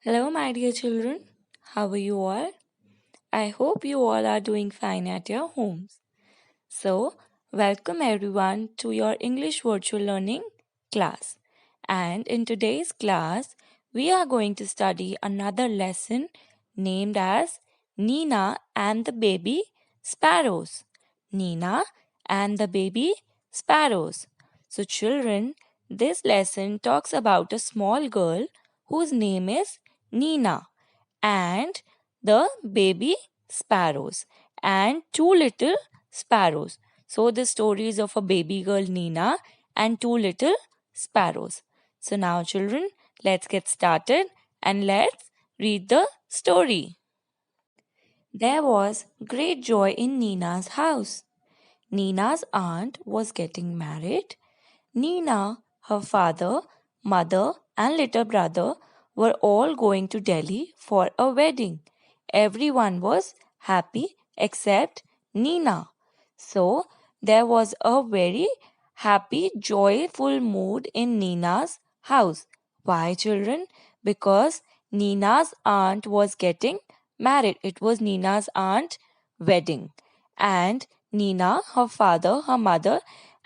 Hello, my dear children. How are you all? I hope you all are doing fine at your homes. So, welcome everyone to your English virtual learning class. And in today's class, we are going to study another lesson named as Nina and the Baby Sparrows. Nina and the Baby Sparrows. So, children, this lesson talks about a small girl whose name is Nina and the baby sparrows and two little sparrows. So the story is of a baby girl Nina and two little sparrows. So now children, let's get started and let's read the story. There was great joy in Nina's house. Nina's aunt was getting married. Nina, her father, mother, and little brother were all going to Delhi for a wedding. Everyone was happy except Nina. So there was a very happy, joyful mood in Nina's house. Why, children? Because Nina's aunt was getting married. It was Nina's aunt wedding. And Nina, her father, her mother,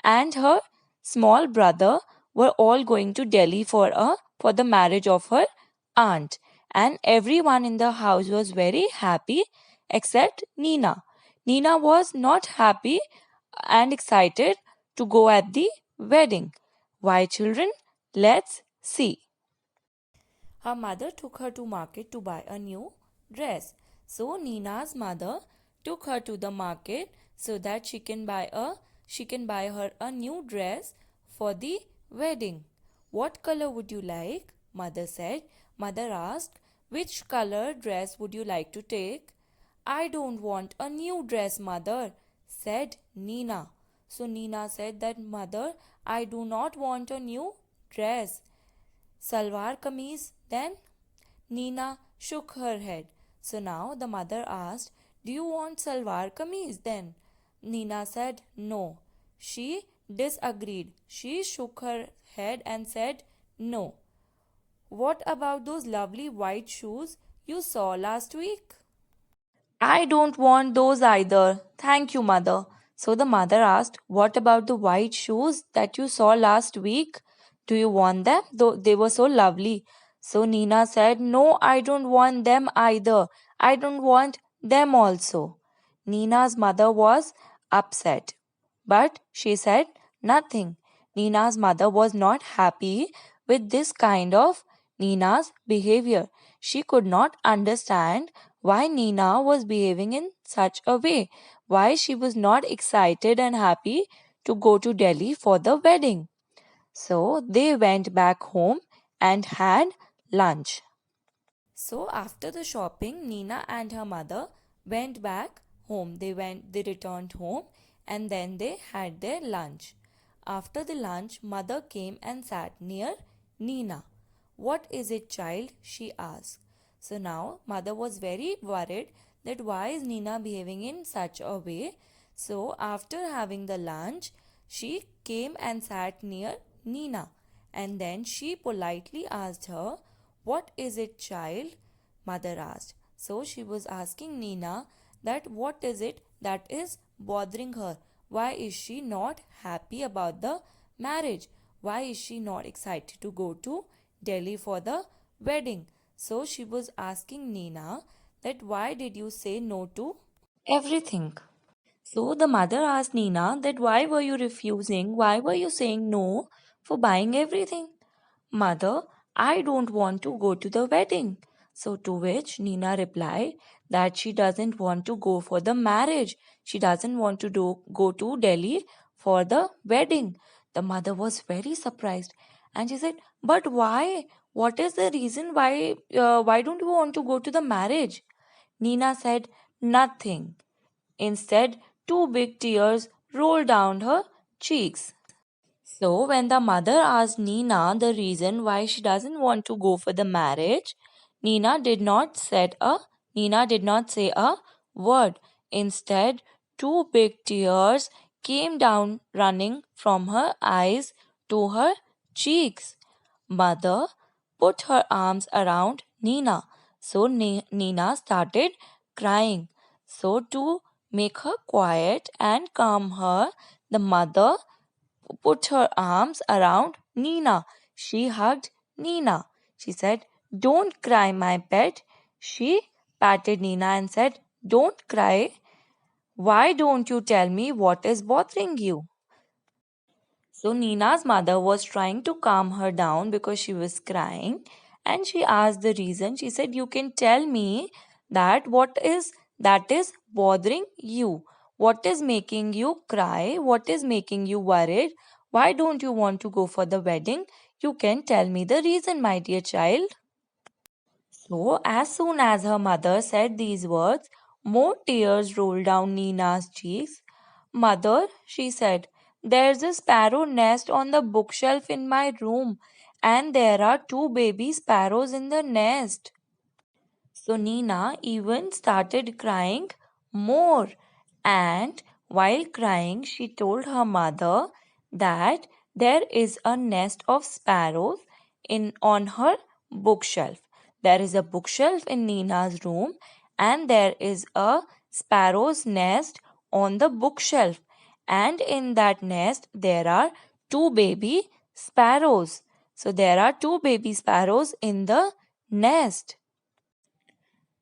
and her small brother were all going to Delhi for the marriage of her aunt, and everyone in the house was very happy except Nina. Nina was not happy and excited to go at the wedding. Why, children? Let's see. Her mother took her to market to buy a new dress. So Nina's mother took her to the market so that she can buy her a new dress for the wedding. What color would you like? Mother said. Mother asked, which color dress would you like to take? I don't want a new dress, mother, said Nina. So Nina said that, mother, I do not want a new dress. Salwar kameez then? Nina shook her head. So now the mother asked, do you want salwar kameez then? Nina said no. She disagreed. She shook her head and said no. What about those lovely white shoes you saw last week? I don't want those either. Thank you, mother. So the mother asked, what about the white shoes that you saw last week? Do you want them? Though they were so lovely. So Nina said, no, I don't want them either. I don't want them also. Nina's mother was upset, but she said nothing. Nina's mother was not happy with this kind of Nina's behavior. She could not understand why Nina was behaving in such a way, why she was not excited and happy to go to Delhi for the wedding. So they went back home and had lunch. So after the shopping, Nina and her mother went back home. They returned home and then they had their lunch. After the lunch, mother came and sat near Nina. What is it, child? She asked. So now mother was very worried that why is Nina behaving in such a way. So after having the lunch, she came and sat near Nina and then she politely asked her, what is it, child? Mother asked. So she was asking Nina that what is it that is bothering her? Why is she not happy about the marriage? Why is she not excited to go to Delhi for the wedding? So she was asking Nina that why did you say no to everything? So the mother asked Nina that why were you refusing? Why were you saying no for buying everything? Mother, I don't want to go to the wedding. So to which Nina replied that she doesn't want to go for the marriage. She doesn't want to go to Delhi for the wedding. The mother was very surprised and she said, but why? What is the reason why don't you want to go to the marriage? Nina said, nothing. Instead, two big tears rolled down her cheeks. So, when the mother asked Nina the reason why she doesn't want to go for the marriage, Nina did not said a Nina did not say a word. Instead, two big tears came down running from her eyes to her cheeks. Mother put her arms around Nina. So Nina started crying. So to make her quiet and calm her, the mother put her arms around Nina. She hugged Nina. She said, "Don't cry, my pet." She patted Nina and said, "Don't cry. Why don't you tell me what is bothering you?" So Nina's mother was trying to calm her down because she was crying, and she asked the reason. She said, "You can tell me that that is bothering you. What is making you cry? What is making you worried? Why don't you want to go for the wedding? You can tell me the reason, my dear child." So, as soon as her mother said these words, more tears rolled down Nina's cheeks. "Mother," she said, "there's a sparrow nest on the bookshelf in my room, and there are two baby sparrows in the nest." So Nina even started crying more. And while crying, she told her mother that there is a nest of sparrows in on her bookshelf. There is a bookshelf in Nina's room, and there is a sparrow's nest on the bookshelf. And in that nest, there are two baby sparrows. So there are two baby sparrows in the nest.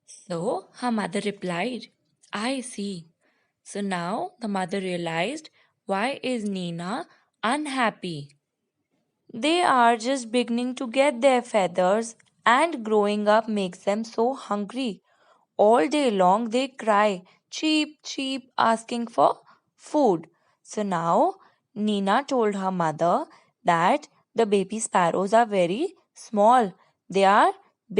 So her mother replied, "I see." So now the mother realized, why is Nina unhappy? They are just beginning to get their feathers, and growing up makes them so hungry. All day long they cry, cheep, cheep, asking for food. So now Nina told her mother that the baby sparrows are very small. They are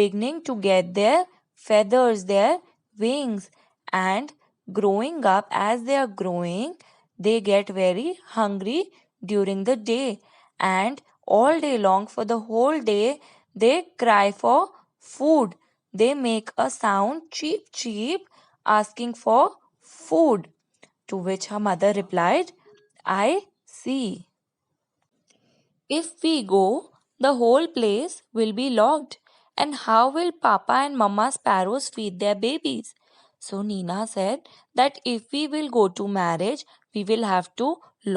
beginning to get their feathers, their wings, and growing up, as they are growing, they get very hungry during the day, and all day long, for the whole day, they cry for food. They make a sound, cheep cheep, asking for food. To which her mother replied, "I see. If we go, the whole place will be locked. And how will Papa and Mama sparrows feed their babies?" So Nina said that if we will go to marriage, we will have to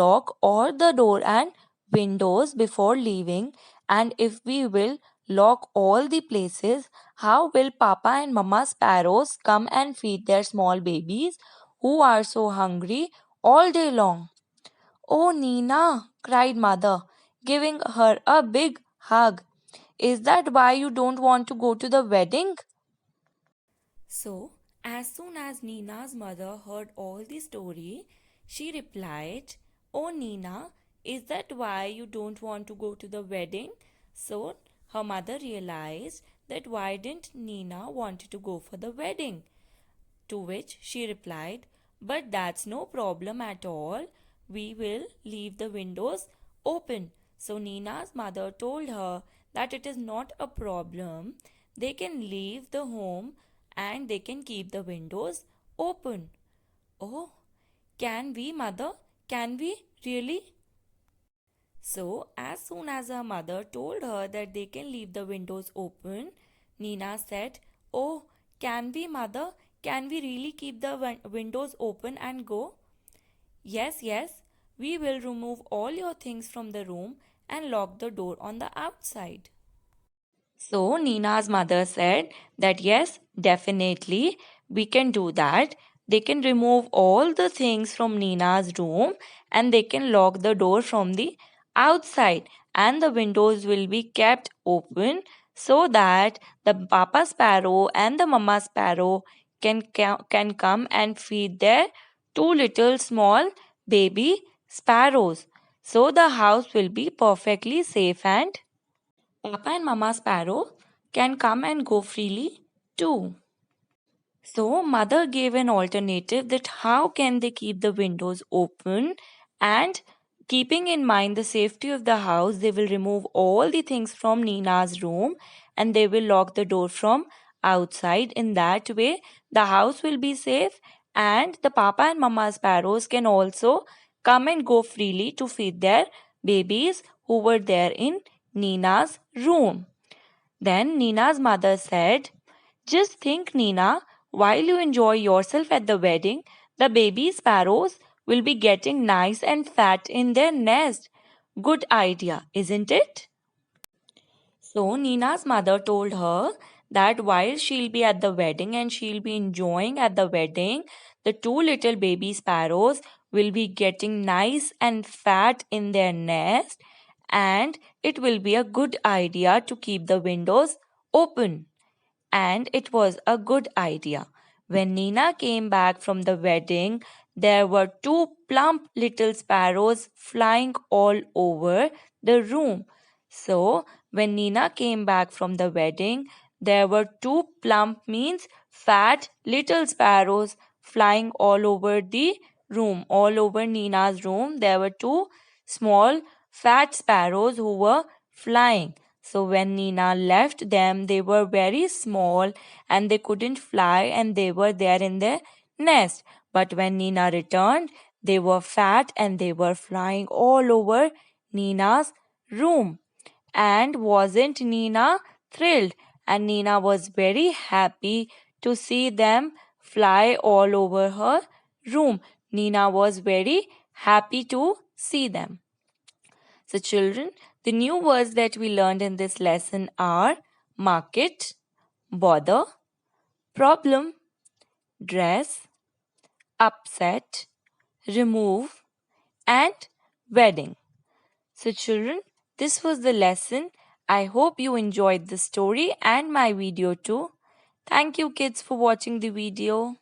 lock all the door and windows before leaving. And if we will lock all the places, how will Papa and Mama sparrows come and feed their small babies who are so hungry all day long? "Oh, Nina," cried mother, giving her a big hug. "Is that why you don't want to go to the wedding?" So, as soon as Nina's mother heard all the story, she replied, "Oh, Nina, is that why you don't want to go to the wedding?" So, her mother realized that why didn't Nina want to go for the wedding? To which she replied, "But that's no problem at all. We will leave the windows open." So Nina's mother told her that it is not a problem. They can leave the home and they can keep the windows open. "Oh, can we, mother? Can we really?" So, as soon as her mother told her that they can leave the windows open, Nina said, "Oh, can we, mother? Can we really keep the windows open and go?" "Yes, yes, we will remove all your things from the room and lock the door on the outside." So Nina's mother said that yes, definitely we can do that. They can remove all the things from Nina's room and they can lock the door from the outside, and the windows will be kept open so that the Papa Sparrow and the Mama Sparrow can come and feed their two little small baby sparrows. So the house will be perfectly safe, and Papa and Mama Sparrow can come and go freely too. So mother gave an alternative that how can they keep the windows open, and keeping in mind the safety of the house, they will remove all the things from Nina's room and they will lock the door from outside. In that way, the house will be safe, and the Papa and Mama Sparrows can also come and go freely to feed their babies who were there in Nina's room. Then Nina's mother said, "Just think, Nina, while you enjoy yourself at the wedding, the baby sparrows will be getting nice and fat in their nest. Good idea, isn't it?" So Nina's mother told her that while she'll be at the wedding and she'll be enjoying at the wedding, the two little baby sparrows will be getting nice and fat in their nest, and it will be a good idea to keep the windows open. And it was a good idea. When Nina came back from the wedding, there were two plump little sparrows flying all over the room. So, when Nina came back from the wedding, there were two plump means fat little sparrows flying all over the room. All over Nina's room, there were two small fat sparrows who were flying. So when Nina left them, they were very small and they couldn't fly and they were there in their nest. But when Nina returned, they were fat and they were flying all over Nina's room. And wasn't Nina thrilled? And Nina was very happy to see them fly all over her room. Nina was very happy to see them. So, children, the new words that we learned in this lesson are market, bother, problem, dress, upset, remove, and wedding. So, children, this was the lesson. I hope you enjoyed the story and my video too. Thank you, kids, for watching the video.